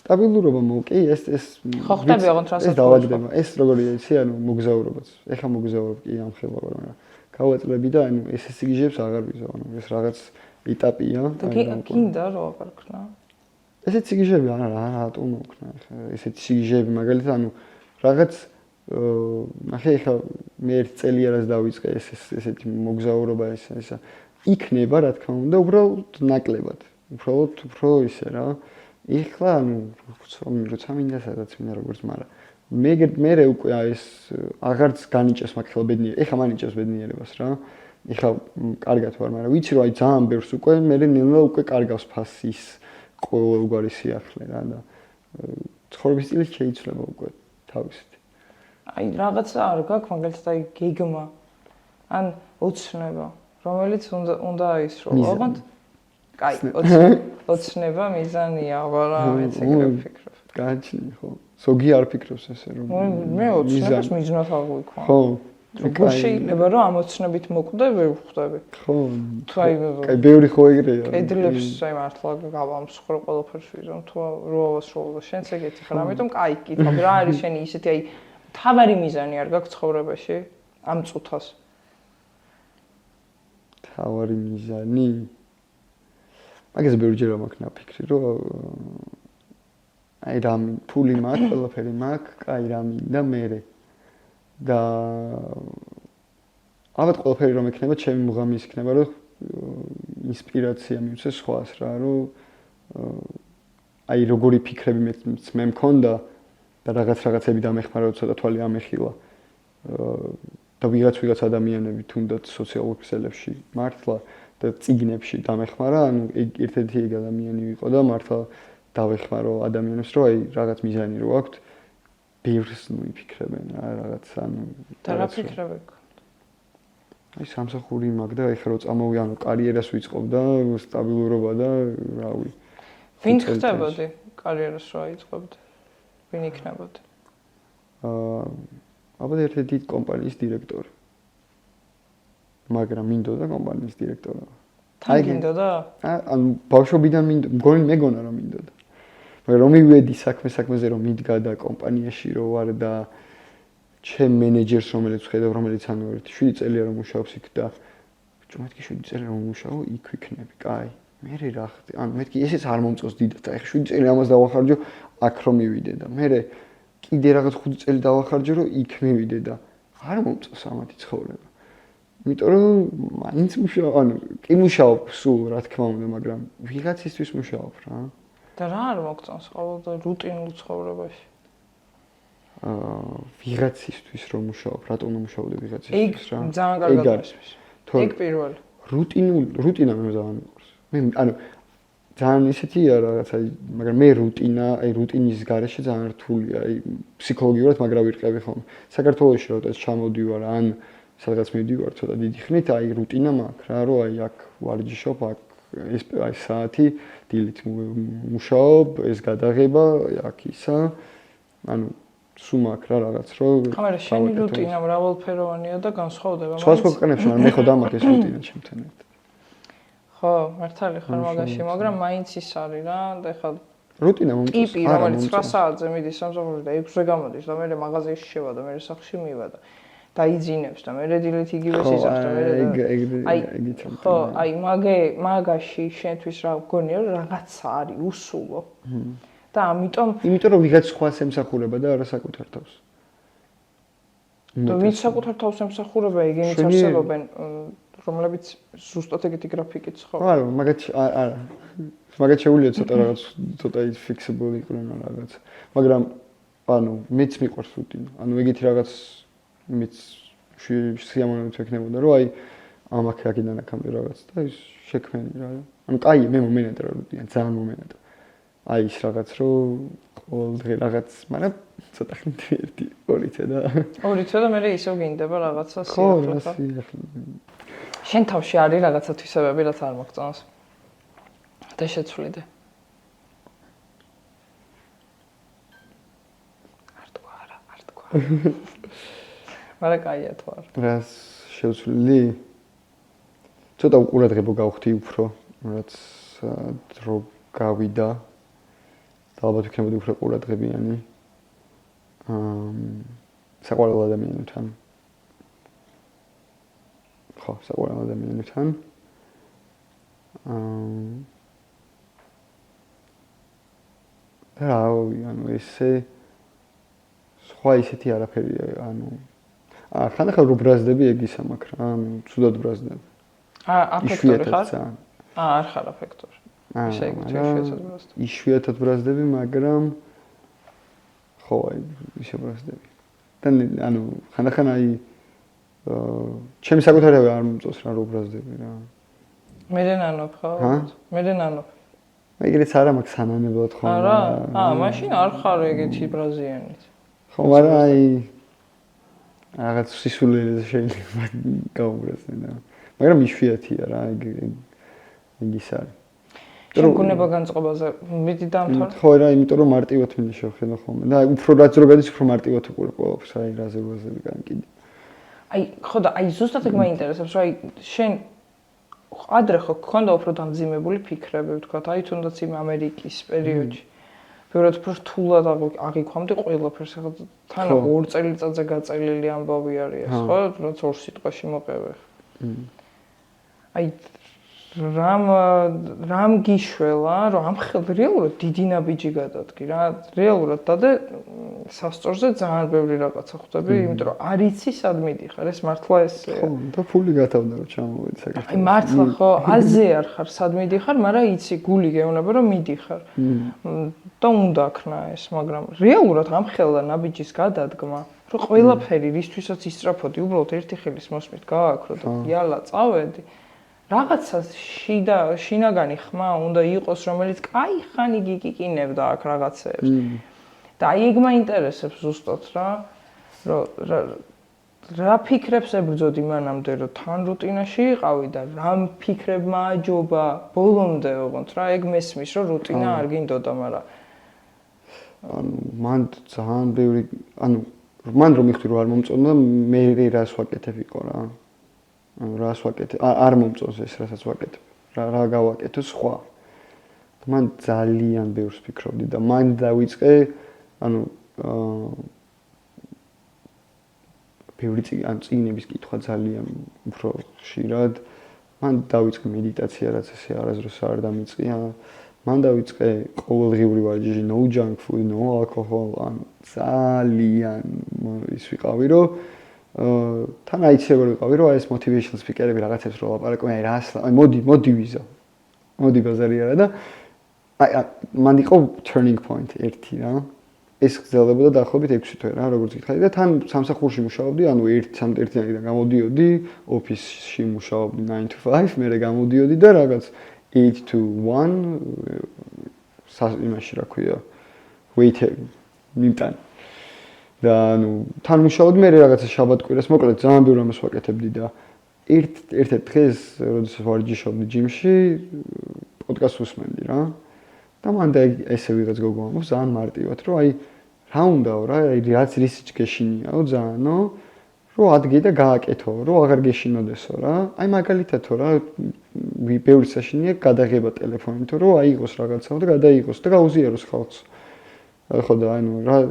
სტაბილურობა მოკი ეს ხო ხტები ოღონდ რასაც დავაგდება ეს როგორია იცი ანუ მოგზაურობაც ეხა მოგზაურობ კი ამ ხელობა მაგრამ გავაწლები და ანუ ეს სიგიჟებს აღარ ვიზავ ანუ ეს რაღაც ეტაპია და გინდა რომ აღარქნა ესეთ სიგიჟები არა რატომ მოვქნა ეხა ესეთ სიგიჟები მაგალითად ანუ რაღაც ნახე ეხა მე ერთ წელიერას დავიწყე ესეთი მოგზაურობა ესა იქნება რა თქმა უნდა უბრალოდ ნაკლებად უბრალოდ უფრო ისე რა ეხლა ანუ როცა მინდა სადაც მინდა როგორც მაგრამ მე უკვე ეს აღარც განიჭეს მაგ ხელა ბედნიერი ეხლა მანიჭებს ბედნიერებას რა ეხლა კარგად ვარ მაგრამ ვიცი რომ აი ძალიან ბევრს უკვე მე ნელა უკვე კარგავს ფასის ყოველგვარი სიახლე რა და ცხოვრების სტილი შეიცვლება უკვე თავისით აი რაღაცა არ გაქვს მაგალითად აი გეგმა ან ოცნება რომელიც უნდა ის რომ ოღონდ კაი ოცნება მიზანია ვარა მეც ეგრე ვფიქრობ გაჩნი ხო ზოგი არ ფიქრობს ესე რომ მე ოცნებას მიზნად აღვიქვა ხო როგორ შეიძლება რომ ამ ოცნებით მოკვდე ვერ ვხვდები ხო თუ აი ბევრი ხო ეგრეა კედლებს აი მართლა გავამსხრო ყველაფერს ვიზამ თუ როასროლა შენც ეგეთი ხარ ამიტომ კაი კითხავ რა არის შენი ისეთი აი თავარი მიზანი არ გაქვს ცხოვრებაში ამ წუთას თავარი მიზანი მაგას ბევრჯერ მაქვს ნაფიქრი რომ აი რამ ფული მაქვს ყველაფერი მაქვს კაი რა მინდა მე და ალბათ ყველაფერი რომ ექნება ჩემი მუღამის იქნება რომ ინსპირაცია მივცე სხვას რა რომ აი როგორი ფიქრები მე მქონდა და რაღაცები დამეხმარა ცოტა თვალი ამეხილა და ვიღაც ადამიანები თუნდაც სოციალურ ქსელებში მართლა და წიგნებში დამეხმარა ანუ ერთ-ერთი ეგ ადამიანი ვიყო და მართლა დავეხმარო ადამიანებს რომ აი რაღაც მიზანი რო აქვთ ბევრს მიფიქრებენ რა რაღაც ანუ და რა ფიქრები აი სამსახური მაგ და ეხლა რო წამოვი ანუ კარიერას ვიწყობ და სტაბილურობა და რავი ვინ ხდებოდი კარიერას რო აიწყებდი ვინ იქნებოდი ალბათ ერთ-ერთი დიდ კომპანიის დირექტორი მაგრამ მინდოდა კომპანიის დირექტორი თან გინდოდა ანუ ბავშვობიდან მეგონა რომ მინდოდა მაგრამ რომ მივედი საქმეზე რომ მიდგა და კომპანიაში რო ვარ და ჩემ მენეჯერს რომელიც ხედავ რომელიც ანუ 7 წელია რომ მუშაობს იქ და ბიჭო მეთქი 7 წელი რომ მუშაო იქ ვიქნები კაი მე რა ხდი ანუ მეთქი ესეც არ მომწონს დიდად და ეხლა 7 წელი ამას დავახარჯო აქ რომ მივიდე და მე კიდე რაღაც 5 წელი დავახარჯო რომ იქ მივიდე და არ მომწონს ამათი ცხოვრება იმიტომ რომ მაინც მუშაობ ანუ კი მუშაობ სულ რა თქმა უნდა მაგრამ ვიღაცისთვის მუშაობ რა და რა არ მოგწონს ყოველდღე რუტინულ ცხოვრებაში ვიღაცისთვის რომ მუშაობ რატომ მუშაობდი ვიღაცისთვის რა ეგ ძალიან კარგად არის ეგ პირველი რუტინა მე ძალიან მიყვარს მე ანუ ძალიან ისეთია რაღაც აი მაგრამ მე რუტინის გარეშე ძალიან რთულია აი ფსიქოლოგიურად მაგრა ვირყევი ხოლმე საქართველოში როდესაც ჩამოდივარ ან სადღაც მივდივარ ცოტა დიდი ხნით აი რუტინა მაქვს რა რომ აი აქ ვარჯიშობ აქ ეს აი საათი დილით მუშაობ ეს გადაღება აქ ისა ანუ სულ მაქვს რა რაღაც რომ ხომ შენი რუტინა მრავალფეროვანია და განსხვავდება სხვა ქვეყნებში მაგრამ მე ხო დამაქვს ეს რუტინა ჩემთან ერთად ხო მართალი ხარ მაგაში მაგრამ მაინც ის არის რა და ეხლა რუტინა მომწონს ტიპი რომელიც 9 საათზე მიდის სამსახურში და 6-ზე გამოდის და მე მაღაზიაში შევა და მე სახლში მივა და დაიძინებს და მე დილით იგივე სიზარს და მე ხო აი მაგაში შენთვის რა გონია რომ რაღაცა არის უსულო და ამიტომ რომ ვიღაც სხვას ემსახურება და არა საკუთარ თავს და ვინც საკუთარ თავს ემსახურება იგენიც არსებობენ რომლებიც ზუსტად ეგეთი გრაფიკით ცხოვრობენ არა მაგათ შეუძლია ცოტა რაღაც ცოტა ის ფიქსებული იყვნენ რაღაც მაგრამ ანუ მეც მიყვარს რუტინა ანუ ეგეთი რაღაც მეც სიამოვნებით ვექნებოდა რომ აი ამაკ აქედან აქამდე რაღაც და ის შექმენი რა ანუ კაი მე მომენატრა რუტინა ძალიან მომენატრა აი ის რაღაც რომ ყოველდღე რაღაც მაგრამ ცოტა ხნით ერთი ორი და მე ისევ გინდება რაღაცა სიახლე შენ თავში არის რაღაცა თვისებები რაც არ მოგწონს და შეცვლიდე არ თქვა მაგრამ კაია თუ არ რას შევცვლილი ცოტა უყურადღებო გავხდი უფრო რაც დრო გავიდა და ალბათ იქნებოდი უფრო ყურადღებიანი საყვარელ ადამიანებთან. ხო, საყვარელ ადამიანებთან. და ესე სხვა ისეთი არაფერი, ხანდახან რო ბრაზდები ეგ ისა მაქვს რა, ცუდად ბრაზდები. აფექტორი ხარ? არ ხარ აფექტორი. ესე იგი, იშვიათად ბრაზდები, მაგრამ ხო, ისე ბრაზდები. და ხანდახან ჩემი საკუთარივი არ მომწონს რა რო ბრაზდები რა. მე ნანობ ხო? მე ნანობ. ეგრეც არა მაქვს სანანებლად ხო? არა? მაშინ არ ხარ ეგეთი ბრაზიანით. ხო, მაგრამ რაღაც სისულელეზე შეიძლება გაუბრაზდე და მაგრამ იშვიათია რა, ეგ ის არის. შენ გუნება განწყობაზე მიდი დამთავრე? ხო რა, იმიტომ რომ მარტივად მინდა შევხედო ხოლმე. და უფრო რაც რო გადის, უფრო მარტივად უყურებ ყველაფერს, რაზე ვაზრები კიდე. ხო და ზუსტად ეგ მაინტერესებს, რომ შენ ადრე ხო გქონდა უფრო დამძიმებული ფიქრები, ვთქვათ, თუნდაც იმ ამერიკის პერიოდში. ბევრად უფრო რთულად აღიქვამდი ყველაფერს, ახლა თან 2 წელიწადზე გაწელილი ამბავი არის ეს, ხო, რაც 2 სიტყვაში მოყევე. რამ გიშველა, რომ ამხელდა რეალურად დიდი ნაბიჯი გადადგი რა. რეალურად დადე სასწორზე ძალიან ბევრი რაღაცა ხვდები, იმიტომ რომ არ იცი სად მიდიხარ, ეს მართლა ესეა. ხო, და ფული გათავდა რომ ჩამოვედი საქართველოში. მართლა ხო, აზე არ ხარ სად მიდიხარ, მაგრამ იცი გული გეუბნება რომ მიდიხარ. და უნდა აქნა ეს, მაგრამ რეალურად ამხელდა ნაბიჯის გადადგმა, რომ ყველაფერი რისთვისაც ისწრაფოდი, უბრალოდ ერთი ხელის მოსმით გააქრო და იალა წავედი. რაღაცა შინაგანი ხმა უნდა იყოს, რომელიც კაი ხანი გიკიკინებდა აქ რაღაცეებს. და ეგ მაინტერესებს ზუსტად რა, რა ფიქრებს ებრძოდი მანამდე, რომ თან რუტინაში იყავი და რა ფიქრებმა აჯობა ბოლომდე ოღონდ რა, ეგ მესმის, რომ რუტინა არ გინდოდა, მაგრამ მან ძალიან ბევრი, მან რომ მიხდი რომ არ მომწონდა, მე რას ვაკეთებ იყო რა. რას ვაკეთებ? არ მომწონს ეს, რასაც ვაკეთებ. რა გავაკეთო სხვა. მან ძალიან ბევრს ფიქრობდი და მან დავიწყე, ბევრი წიგნების კითხვა ძალიან უფრო ხშირად. მან დავიწყე მედიტაცია, რაც ესე არასდროს არ დამიწყია. მან დავიწყე ყოველდღიური ვარჯიში, no junk food, no alcohol, ძალიან ის ვიყავი, რომ თან აიცებოდი ვიყავი, რომ ეს motivational speaker-ები რაღაცებს რო ლაპარაკობენ, მოდი ვიზა. მოდი ბაზარი არა და მან იყო turning point ერთი რა. ეს გრძელდებოდა დაახლოებით 6 თვე რა, როგორც გითხარი და თან სამსახურში მუშაობდი, 1-3 გამოდიოდი, ოფისში მუშაობდი 9 to 5, მერე გამოდიოდი და რაღაც 8 to 1 იმაში რა ქვია, waiter მიმტან. და თან მუშაობდი მე რაღაცა შაბათ-კვირას, მოკლედ ძალიან ბევრ ამას ვაკეთებდი და ერთ-ერთ დღეს, როდესაც ვარჯიშობდი ჯიმში, პოდკასტს ვუსმენდი რა. და მან და ესე ვიღაც გოგო ამბობს ძალიან მარტივად, რომ რა უნდაო რა, რაც რისიც გეშინიაო ძალიანო, რომ ადგე და გააკეთო, რომ აღარ გეშინოდესო რა. მაგალითათო რა, ბევრი საშინია გადაღება ტელეფონით, რომ აიღოს რაღაცა და გადაიღოს და გაუზიაროს ხალხს. ხო და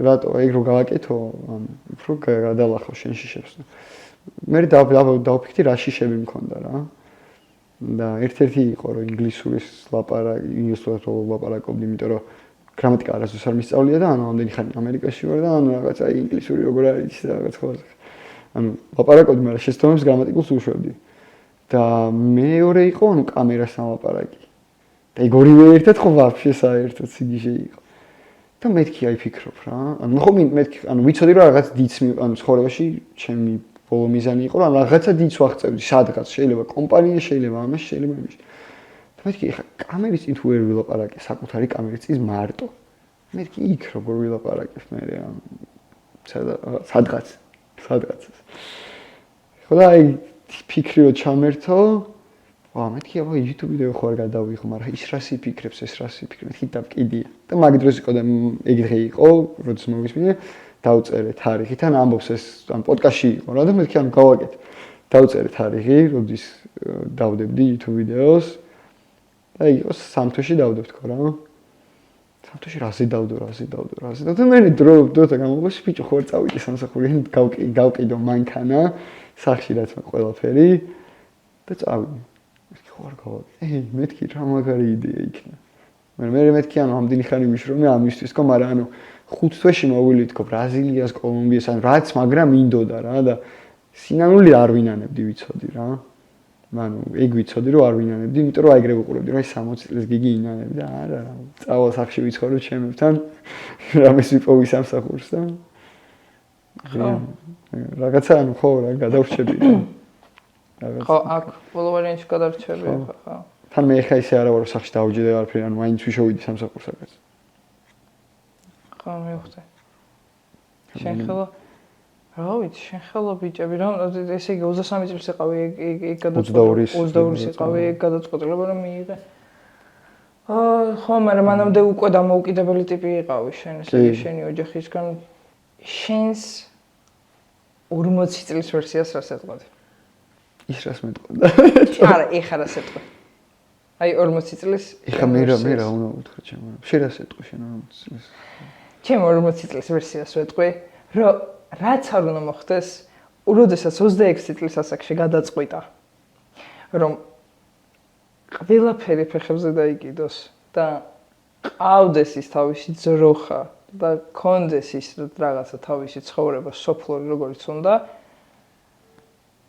რატო ეგ რო გააკეთო, უფრო გადალახო შენ შიშებს. მე დავფიქრდი რა შიშები მქონდა რა. და ერთ-ერთი იყო რომ ინგლისურის ინგლისურად ლაპარაკობდი, იმიტომ რომ გრამატიკა არასდროს არ მისწავლია და ამდენი ხანი ამერიკაში ვარ და რაღაცა ინგლისური როგორ არის და რაღაც ხო. ლაპარაკობდი, მაგრამ შეცდომებს გრამატიკულს უშვებდი. და მეორე იყო კამერასთან ლაპარაკი. და ეგ ორივე ერთად ხო ვაფშე საერთოდ სიგიჟე იყო. და მეთქი ფიქრობ რა. ვიცოდი რომ რაღაც დიც ცხოვრებაში ჩემი ბოლო მიზანი იყო, რომ რაღაცა დიც ვაღწევდი სადღაც, შეიძლება კომპანია, შეიძლება ამას, შეიძლება იმაში. და მეთქი ხა კამერის წინ თუ ვერ ვილაპარაკე, საკუთარი კამერის წინ მარტო. მეთქი იქ როგორ ვილაპარაკებ მე რა. სადღაც. ხო და ფიქრი რომ ჩამერთო, მეთქი YouTube ვიდეო ხო არ გადავიღო, მაგრამ ის რას იფიქრებს, ეს რას იფიქრებს, მეთქი დავკიდია. და მაგ დროს იყო და ეგ დღე იყო, როდის მოვისმინე, დავწერე თარიღი, თან ამბობს ეს პოდკასტში იყო რა და მეთქი გავაკეთე. დავწერე თარიღი, როდის დავდებდი YouTube ვიდეოს. და იყო 3 თვეში დავდებ თქო რა. სამთოში რაზე დავდო. მე დროთა გამოგვიყვეს ბიჭო ხო არ წავიდე სამსახურიდან გავყიდო მანქანა, სახში რაც მე ყველაფერი და წავიდე. ხო არ გავაკეთე. მეთქი რა მაგარი იდეა იქნა. მე მეთქი ანუ ამდენი ხანი ვიშრომე ამისთვის თქო, მაგრამ ანუ 5 თვეში მოვილი თქო ბრაზილიას, კოლუმბიას, ან რაც მაგრამ მინდოდა რა და სინანული არ ვინანებდი ვიცოდი რა. ანუ ეგ ვიცოდი რომ არ ვინანებდი, იმიტომ რომ აიგრე ვიყურებდი რომ 60 წელს გიგი ინანები და არა რა. წავალ სახში ვიცხოვრო ჩემებთან, რამეს ვიპოვი სამსახურს და ხო. რაღაცა ანუ ხო რა გადავრჩები რა. ხო, აქ ბოლო ვარიანტში გადარჩები ხო. თან მე ხა ისე არა ვარ რომ სახში დავჯდე არაფერი, ანუ მაინც ვიშოვიდი სამსახურსაც. ხო, მივხვდი. შენ ხელა რა ვიცი, შენ ხელა ბიჭები რა, ესე იგი 23 წელს იყავი ეგ გადაწყვეტილება. 22-ის იყავი ეგ გადაწყვეტილება რომ მიიღე. ხო, მაგრამ მანამდე უკვე დამოუკიდებელი ტიპი იყავი შენ, ესე იგი შენი ოჯახისგან შენს 40 წლის ვერსიას რას ეტყოდი? ის რას მეტყოდა? არა, ეხა რას ეტყვი? აი 40 წლის ეხა მე რა უნდა უთხრა ჩემო. შენ რას ეტყვი შენ 40 წლის? ჩემ 40 წლის ვერსიას ვეტყვი, რომ რაც არ უნდა მოხდეს, როდესაც 26 წლის ასაკში გადაწყვიტა, რომ ყველაფერი ფეხებზე დაიკიდოს და ყავდეს ის თავისი ძროხა და კონდეს ის რაღაცა თავისი ცხოვრება სოფლური როგორიც უნდა,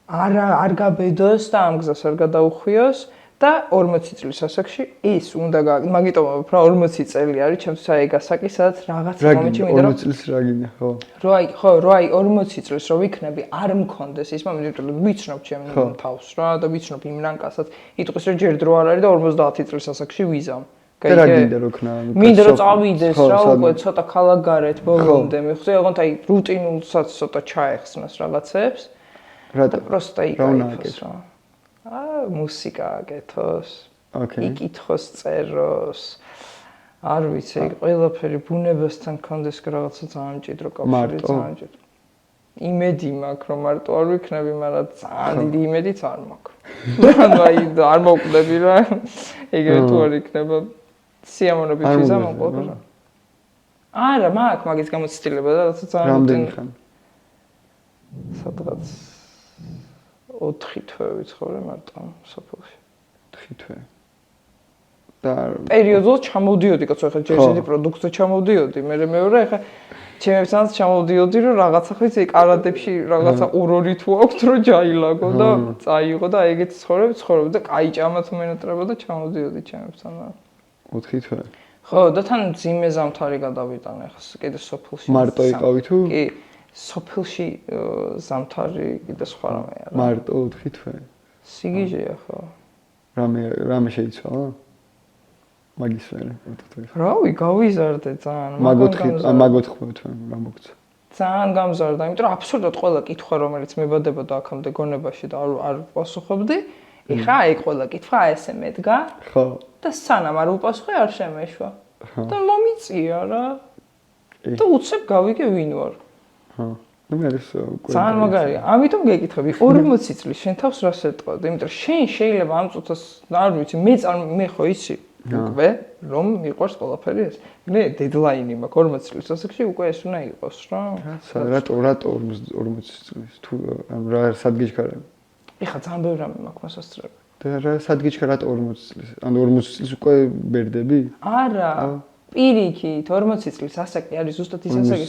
არ გაბედოს და ამ გზას არ გადაუხვიოს და 40 წლის ასაკში ის უნდა მაგიტომ უფრო 40 წელი არის ჩემთვის აი ეგ ასაკი, სადაც რაღაც მომენტში მინდა რომ 40 წლის რა გინდა ხო? რო აი 40 წლის რო ვიქნები, არ მქონდეს ის მომენტი, იმიტომ რომ ვიცნობ ჩემ თავს რა და ვიცნობ იმ რანკასაც, იტყვის რომ ჯერ დრო არ არის და 50 წლის ასაკში ვიზამ. რა გინდა რო ქნა? მინდა რომ წავიდეს რა უკვე ცოტა ქალაქ გარეთ ბოლომდე, მიხვდი, ოღონდ აი რუტინულსაც ცოტა ჩაეხსნას რაღაცებს. და პროსტა იკაიფოს რა. მუსიკა აკეთოს, იკითხოს წეროს, არ ვიცი, ყველაფერი ბუნებასთან კონდეს რაღაცა ძალიან მჭიდრო კავშირი, ძალიან მჭიდრო. იმედი მაქვს, რომ მარტო არ ვიქნები, მაგრამ ძალიან დიდი იმედიც არ მაქვს. ანუ აი არ მოვკვდები რა. ეგრე თუ არ იქნება სიამოვნებით ვიზამ ყოველდღე. არა, მაქვს მაგის გამოცდილება და რაღაცა ძალიან რამდენი ხანი? სადღაც 4 თვე ვიცხოვრე მარტო სოფელში. 4 თვე. და პერიოდულად ჩამოვდიოდი, კაცო, ახლა ჯერ პროდუქტზე ჩამოვდიოდი, მეორე ახლა ჩემებსაც ჩამოვდიოდი, რომ რაღაცა ხვიცი კარადებში რაღაცა 2 თუ აქვს, რომ ჯაილაგო და წაიღო და ეგეთ ცხოვრობ და კაი ჭამა თუ მენატრება და ჩამოვდიოდი ჩემებთან. 4 თვე. ხო, და თან ძიმე ზამთარი გადავიტანე, ახლა კიდე სოფელში. მარტო იყავი თუ? კი. სოფელში ზამთარი კიდე სხვა რამეა რა. მარტო 4 თვე. სიგიჟეა ხო. რამე შეიცვალა? მაგის ვერე 4 თვე. რავი, გავიზარდე ძალიან. მაგ 4 თვე რა მოგცა. ძალიან გამზარდა, იმიტომ რომ აბსოლუტურად ყველა კითხვა რომელიც მებადებოდა აქამდე გონებაში და არ პასუხობდი, ეხლა აი ყველა კითხვა ესე მედგა. ხო. და სანამ არ უპასუხე არ შემეშვა. და მომიწია რა. და უცებ გავიგე ვინ ვარ. ხო. ნუ მე ეს ძალიან მაგარია. ამიტომ გეკითხები 40 წლის შენ თავს რას ეტყოდი? იმიტომ რომ შენ შეიძლება ამ წუთას არ ვიცი, მე ხო იცი უკვე რომ მიყვარს ყველაფერი ეს. მე დედლაინი მაქვს 40 წლის ასაკში უკვე ეს უნდა იყოს რა. რატო 40 წლის? თუ რა სადგიჩქარები? ეხა ძალიან ბევრი რამე მაქვს მასასწრები. და რა სადგიჩქა რატო 40 წლის? ანუ 40 წლის უკვე ბერდები? არა. პირიქით 40 წლის ასაკი არის ზუსტად ის ასაკი,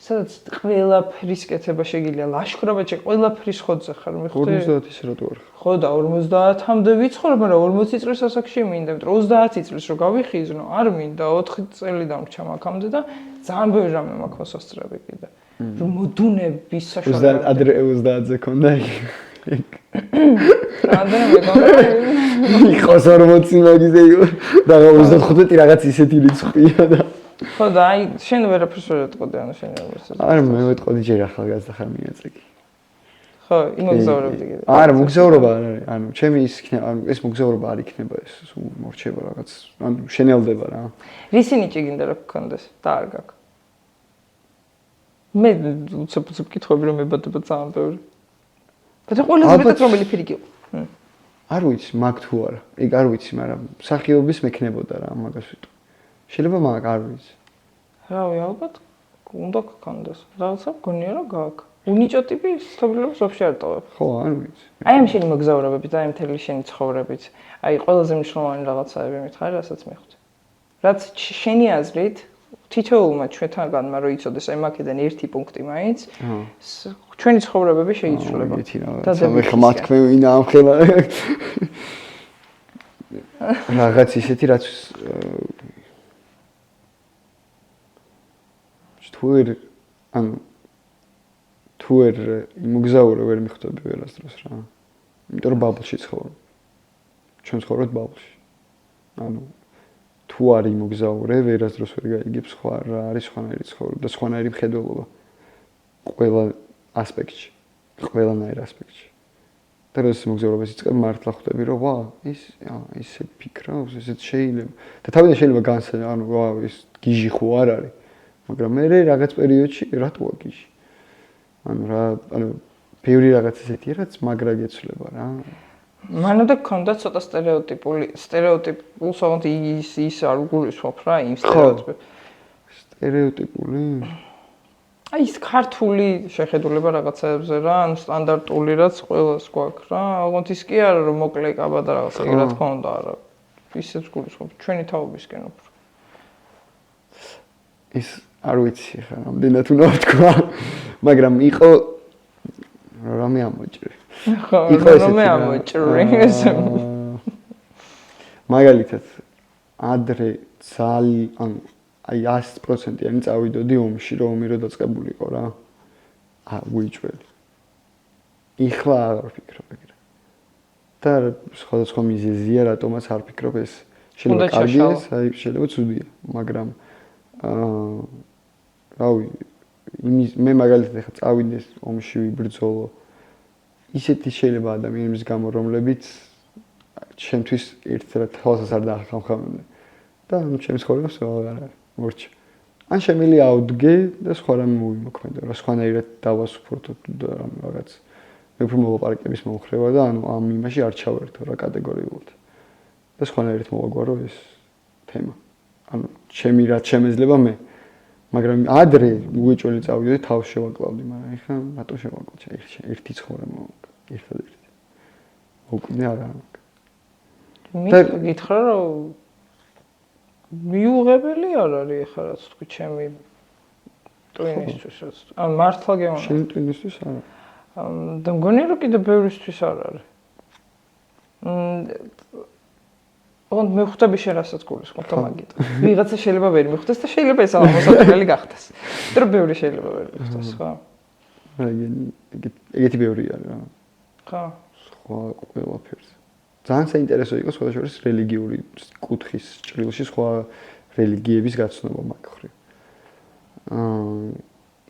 სადაც ყველაფრის კეთება შეგიძლია, ლაშქრობა ყველაფრის ხოძზე ხარ, მიხვდი? 50 ის რატო არ ხარ? ხო და 50-მდე ვიცხოვრ, მაგრამ 40 წლის ასაკში მინდა, იმიტომ რომ 30 წლის რო გავიხიზნო, არ მინდა 4 წელი დამრჩა მაგამდე და ძალიან ბევრი რამე მაქვს მოსასწრები კიდე. რომ მოდუნების საშუალება. ადრე 30-ზე ქონდა იქ. რამდენიმე გონდა? იყოს 40 მაგიზე იყო და 35 რაღაც ისეთი რიცხვია და ხო და აი შენ ვერაფერს ვერ ეტყოდი, ანუ შენ ვერაფერს. არა, მე ვეტყოდი ჯერ ახალგაზრდა ხარ მიაწეგი. ხო, იმოგზაურებდი კიდე. არა, მოგზაურობა არ არის. ანუ ჩემი ის იქნება, ანუ ეს მოგზაურობა არ იქნება ეს, მორჩება რაღაც. ანუ შენელდება რა. რისი ნიჭი გინდა რა გქონდეს და არ გაქვს? მე უცებ კითხები რომ მებადება ძალიან ბევრი. და ყველაზე მეტად რომელი ფირიკი იყო? არ ვიცი, მაგ თუ არა. ეგ არ ვიცი, მაგრამ მსახიობის მექნებოდა რა, მაგას ვიტყვი. შეიძლება მაგ არ ვიცი. რავი, ალბათ უნდა გქონდეს. რაღაცა გონია რომ გაქვს. უნიჭო ტიპი სთობილებას ვაფშე არ ტოვებ. ხო, არ ვიცი. აი ამ შენი მოგზაურობებით და აი მთელი შენი ცხოვრებით. აი ყველაზე მნიშვნელოვანი რაღაცაები მითხარი, რასაც მიხვდი. რაც შენი აზრით თითოეულმა ჩვენთანმა რო იცოდეს აი მაქედან ერთი პუნქტი მაინც ჩვენი ცხოვრებები შეიცვლება. და ხმა თქმე ვინა ამ ხელა. რაღაც ისეთი რაც თუ ვერ მოგზაურე ვერ მიხვდები ვერასდროს რა. იმიტომ რომ ბაბლში ცხოვრობ. ჩვენ ცხოვრობთ ბაბლში. ანუ თუ არ იმოგზაურე ვერასდროს ვერ გაიგებ სხვა რა არის სხვანაირი ცხოვრება და სხვანაირი მხედველობა. ყველა ასპექტში, ყველანაირ ასპექტში. და როდესაც მოგზაურობას იწყებ მართლა ხვდები რომ ვა, ისე ფიქრავს, ესეც შეიძლება. და თავიდან შეიძლება განსაზღვროს, ანუ ვა, ის გიჟი ხო არ არის. მაგრამ მე რაღაც პერიოდში რატოა გიჟი? ანუ ბევრი რაღაც ისეთია, რაც მაგრა გეცვლება რა. მანამდე გქონდა ცოტა სტერეოტიპულს ოღონდ ის არ გულისხმობ რა იმ სტერეოტიპებს. სტერეოტიპული? აი ის ქართული შეხედულება რაღაცებზე რა, ანუ სტანდარტული რაც ყველას გვაქვს რა. ოღონდ ის კი არა რომ მოკლე კაბა და რაღაცა რა თქმა უნდა არა. ისეც გულისხმობ ჩვენი თაობისკენ უფრო. ის არ ვიცი ხა რამდენად უნდა ვთქვა, მაგრამ იყო რამე ამოჭრი. იყო რამე ამოჭრი. მაგალითად ადრე ძალიან აი 100%-იანი წავიდოდი ომში, რომ ომი რო დაწყებულიყო რა. გვიჭველი. იხლა აღარ ვფიქრობ ეგრე. და სხვადასხვა მიზეზია, რატომაც არ ვფიქრობ ეს. შეიძლება კარგია, აი შეიძლება ცუდია, მაგრამ რავი, მე მაგალითად ახლა წავიდეს ომში ვიბრძოლო. ისეთი შეიძლება ადამიანების გამო, რომლებიც ჩემთვის ერთად თვალსას არ დაახამხამებდნენ. და ანუ ჩემს ცხოვრებას აღარ არის მორჩა. ან შემიძლია ავდგე და სხვა რამე მოვიმოქმედო, რა სხვანაირად დავასუფორთო და რაღაც მე უფრო მოლაპარაკების მომხრევა და ანუ ამ იმაში არ ჩავერთო რა კატეგორიულად. და სხვანაირად მოვაგვარო ეს თემა. ანუ ჩემი რაც შემეძლება მე. მაგრამ ადრე უეჭველი წავიდოდი თავს შევაკლავდი, მაგრამ ეხლა რატო შევაკლავ? ერთი ცხოვრება ერთადერთი. უკიდე არა მაქვს. მე გითხრა რომ მიუღებელი არ არის ეხლა რაც თქვი ჩემი ტვინისთვის. ან მართლა გეუბნები. შენ ტვინისთვის არა. და მგონია რომ კიდე ბევრისთვის არ არის. ოღონდ მე ხვდები შენ რასაც გულისხმობ და მაგით. ვიღაცა შეიძლება ვერ მიხვდეს და შეიძლება ეს აღმოსავლელი გახდეს. იმიტომ რომ ბევრი შეიძლება ვერ მიხვდეს, ხო? ეგეთი ბევრი არის რა. ხო. სხვა ყველაფერს. ძალიან საინტერესო იყო სხვადასხვა რელიგიური კუთხის ჭრილში სხვა რელიგიების გაცნობა მაგხრივ.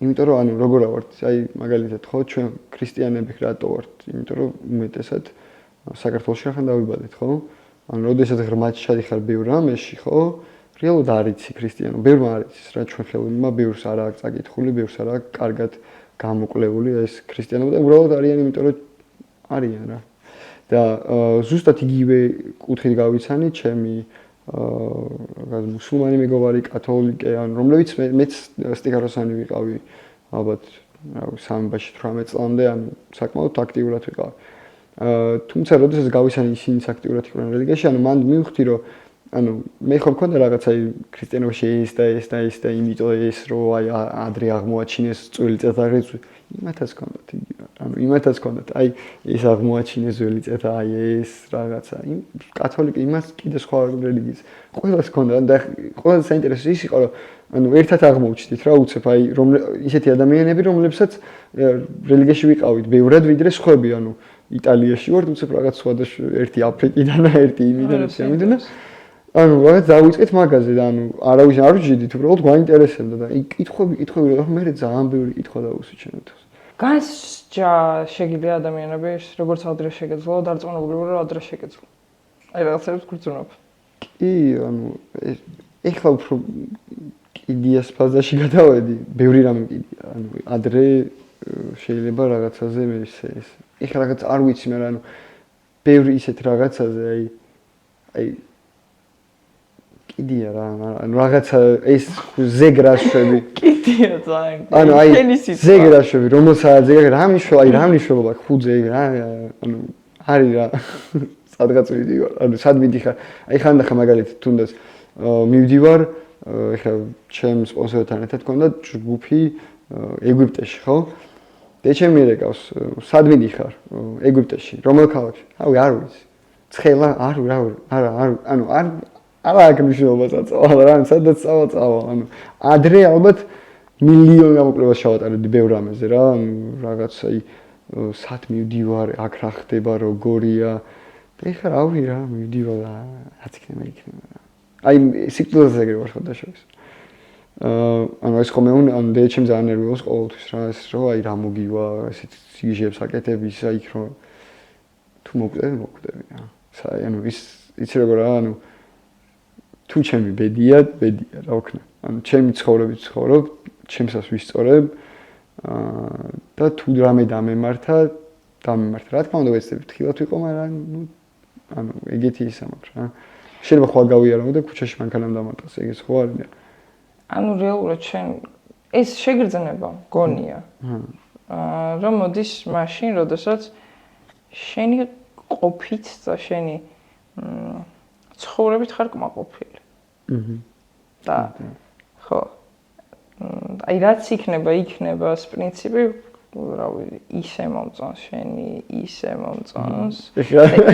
იმიტომ რომ ანუ როგორ ვართ, აი მაგალითად ხო ჩვენ ქრისტიანები რატო ვართ? იმიტომ რომ უმეტესად საქართველოში ახლა დავიბადეთ, ხო? ანუ როდესაც ღრმად შედიხარ ბევრ რამეში, ხო? რეალურად არ იცი ქრისტიანობა, ბევრმა არ იცის რა ჩვენ ხელოვნებმა, ბევრს არ აქვს წაკითხული, ბევრს არ აქვს კარგად გამოკლეული ეს ქრისტიანობა და უბრალოდ არიან, იმიტომ რომ არიან რა. და ზუსტად იგივე კუთხით გავიცანი ჩემი რაღაც მუსულმანი მეგობარი, კათოლიკე, ან რომლებიც მეც სტიქაროსანი ვიყავი, ალბათ, რა ვიცი, სამბაში 18 წლამდე, ან საკმაოდ აქტიურად ვიყავი. თუმცა როდესაც გავიცანი ისინიც აქტიურად იყვნენ რელიგიაში, ანუ მან მივხვდი, რომ ანუ მე ხომ მქონდა რაღაცა ქრისტიანობაში ეს და იმიტომ ეს რომ აი ადრე აღმოაჩინეს წველი წეთაღიც იმათაც ჰქონდათ იგივე. ანუ იმათაც ჰქონდათ აი ეს აღმოაჩინეს ძველი წეთა აი ეს რაღაცა კათოლიკე იმას კიდე სხვა რელიგიის ყველას ჰქონდა და ყველაზე საინტერესო ის იყო რომ ანუ ერთად აღმოჩნდით რა უცებ აი რომ ისეთი ადამიანები რომლებსაც რელიგიაში ვიყავით ბევრად ვიდრე სხვები ანუ იტალიაში ვართ უცებ რაღაც სხვა და ერთი აფრიკიდან და ერთი იმიდან შემიძლია ანუ რაღაც დავიწყეთ მაგაზე და ანუ არავის არ ვჯიდით უბრალოდ გვაინტერესებდა და კითხვები რომ მე ძალიან ბევრი კითხვა დავუსვიჩენოთ. განსჯა შეგიძლია ადამიანების როგორც ადრე შეგეძლო დარწმუნებული რომ ადრე შეგეძლო. აი რაღაცებს გრძნობ. კი, ანუ ეხლა უფრო კიდიას ფაზაში გადავედი, ბევრი რამე კიდია, ანუ ადრე შეიძლება რაღაცაზე მე ეს. ეხლა რაღაც არ ვიცი, მაგრამ ანუ ბევრი ისეთ რაღაცაზე აი კიდია რა, ანუ რაღაცა ეს ზეგრაშვები. კიდია ძალიან. ანუ აი ზეგრაშვები, რომელსაც რა მნიშვნელობა აქვს ხუძე რა, ანუ არის რა. სადღაც მიდივარ, ანუ სად მიდიხარ? აი ხანდახან მაგალითად თუნდაც მივდივარ, ეხლა ჩემ სპონსორთან ერთად გქონდა ჯგუფი ეგვიპტეში, ხო? და ჩემი მირეკავს, სად მიდიხარ? ეგვიპტეში, რომელ ქალაქში? რავი, არ ვიცი. ცხელა, ანუ არა აქ მნიშვნელობა წავალ რა, სადაც წავალ, ანუ ადრე ალბათ მილიონი გამოკვლევას ჩავატარებდი ბევრ რამეზე რა, რაღაც აი სად მივდივარ, აქ რა ხდება, როგორია. და ეხლა რავი რა, მივდივარ რა, რაც იქნება. აი სიკვდილზე ეგრე ვარ ხო დაშოვის. ანუ ეს ხომ ანუ დეჩემ ძალიან ნერვიულს ყოველთვის რა, ეს რო აი რა მოგივა, ესეთ სიგიჟეებს აკეთებ ისა იქ რო თუ მოკვდები რა. ანუ იცი როგორ რა, ანუ თუ ჩემი ბედია რა ვქნა. ანუ ჩემი ცხოვრებით ცხოვრობ, ჩემსას ვისწორებ და თუ რამე დამემართა. რა თქმა უნდა ვეცდები ფრთხილად ვიყო, მაგრამ ანუ ეგეთი ისა მაქვს რა. შეიძლება ხვალ გავიარო და ქუჩაში მანქანამ დამარტყეს, ეგეც ხო არის? ანუ რეალურად ეს შეგრძნება გონია. რომ მოდის მაშინ, როდესაც შენი ყოფით და შენი ცხოვრებით ხარ კმაყოფილი. და ხო. აი რაც იქნება პრინციპი, რავი, ისე მომწონს შენი, ისე მომწონს.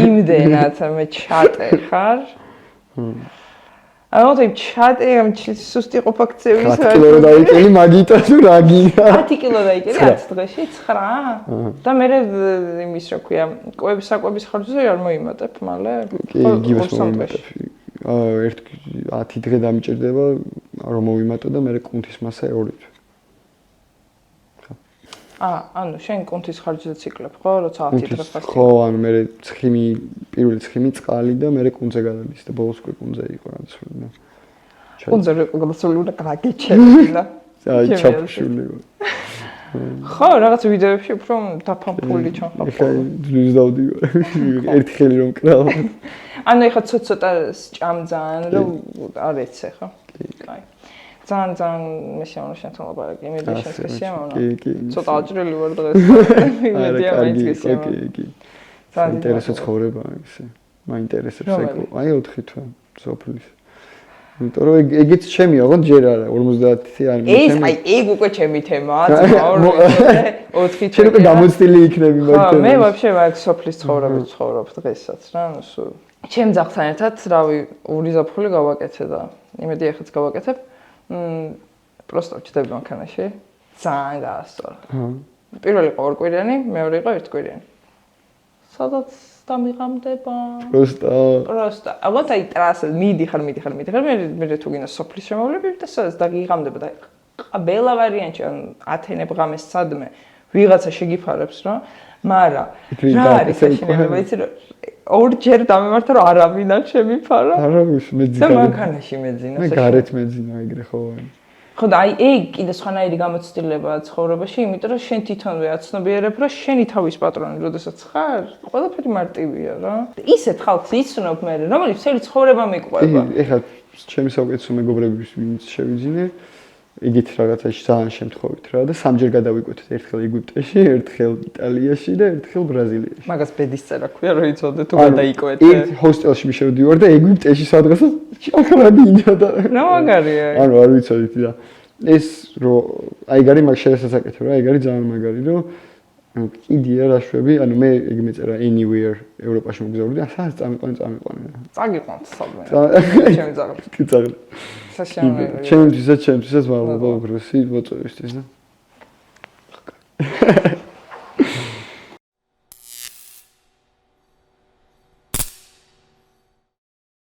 იმდენად მე ჩატე ხარ. ანუ თი ჩატე ამ სუსტი ყოფაქცევის რა. 10 კილო დაიკელი მაგიტა თუ რა გია? 10 კილო დაიკელი 10 დღეში 9. და მე იმის რა ქვია, საკვების ხარჯზე არ მოიმატებ მალე. იგივეს მომიმატებ. 10 დღე დამიჭირდება რომ მოვიმატო და მე კუნთის მასა 2 თვე. ანუ შენ კუნთის ხარჯზე ციკლებ ხო, როცა 10 დღე ხარ? ხო, ანუ მე პირველი ცხიმი წყალი და მე კუნძზე გადადის და ბოლოს კუნძზე იყო გადასული. კუნძზე გადასული უნდა გაგეჩერებინა. აი ჩაფშული. ხო, რაღაც ვიდეოებში უფრო დაფამფული ჩანხარ. ეხლა ძვლის დავდივარ. ერთი ხელი რომ კრავ. ანუ ეხლა ცოტა სჭამძან რომ არ ეცე ხო? კაი. ძალიან მესიამოვნო შენთან ლაპარაკი, იმედი შენს გესიამოვნო. კი. ცოტა აჭრილი ვარ დღეს. იმედი მაინც გესიამოვნო. კი. ინტერესებს ხოვრება ისე. მაინტერესებს ეგ. აი 4 თვე სოფლის. იმიტომ რომ ეგეც ჩემი ოღონდ ჯერ არა 50 არ მე ჩემი. ეგ უკვე ჩემი თემაა, ძმაო. 4 თვე. შენ უკვე გამოცდილი იქნები მაგ თემას. მე ვაფშე მაგ სოფლის ცხოვრებით ცხოვრობ დღესაც რა, ნუ სულ. ჩემ ძაღლთან ერთად, რავი, ორი ზაფხული გავაკეთე და იმედი ახაც გავაკეთებ. პროსტო ჩდები მანქანაში. ძალიან გაასწორა. პირველი იყო 2 კვირიანი, მეორე იყო 1 კვირიანი. სადაც დამიღამდება. პროსტო. ალბათ აი ტრასა მიდიხარ, მე თუ გინდა სოფლის შემოვლები და სადაც დაგიღამდება და ყველა ვარიანტი ან ათენებ ღამეს სადმე ვიღაცა შეგიფარებს რა. მაგრამ რა არის საშინელება, იცი რომ ორჯერ დამემართა რომ არავინ არ შემიფარა. არავის მეძინა. და მანქანაში მეძინა. მე გარეთ მეძინა ეგრე ხო. ხო და აი ეგ კიდე სხვანაირი გამოცდილებაა ცხოვრებაში, იმიტომ რომ შენ თვითონვე აცნობიერებ, რომ შენი თავის პატრონი, როდესაც ხარ, ყველაფერი მარტივია რა. ისეთ ხალხს იცნობ მე, რომელიც მთელი ცხოვრება მიყვება. ეხლა ჩემი საუკეთესო მეგობრების ვინც შევიძინე, იგით რაღაცაში ძალიან შემთხვევით რა და სამჯერ გადავიკვეთეთ, ერთხელ ეგვიპტეში, ერთხელ იტალიაში და ერთხელ ბრაზილიაში. მაგას ბედის წერა ქვია, რომ იცოდე თუ გადაიკვეთე. ერთ ჰოსტელში მივდივარ და ეგვიპტეში სადღაცა ჩაქრადინა და რა მაგარია. ანუ არ ვიცოდით და ეს რო აი გარი მაგ შეიძლება საკეთო რა, აი გარი ძალიან მაგარი რო კიდია რაშვები, ანუ მე ეგ მეწერა anywhere ევროპაში მოგზაურდი, სადაც წამიყვანე. წაგიყვანთ სადმე. ჩემი ძაღლი. კი ძაღლი. საშინელია. ჩემთვისაც მადლობა უგრესი მოწვევისთვის და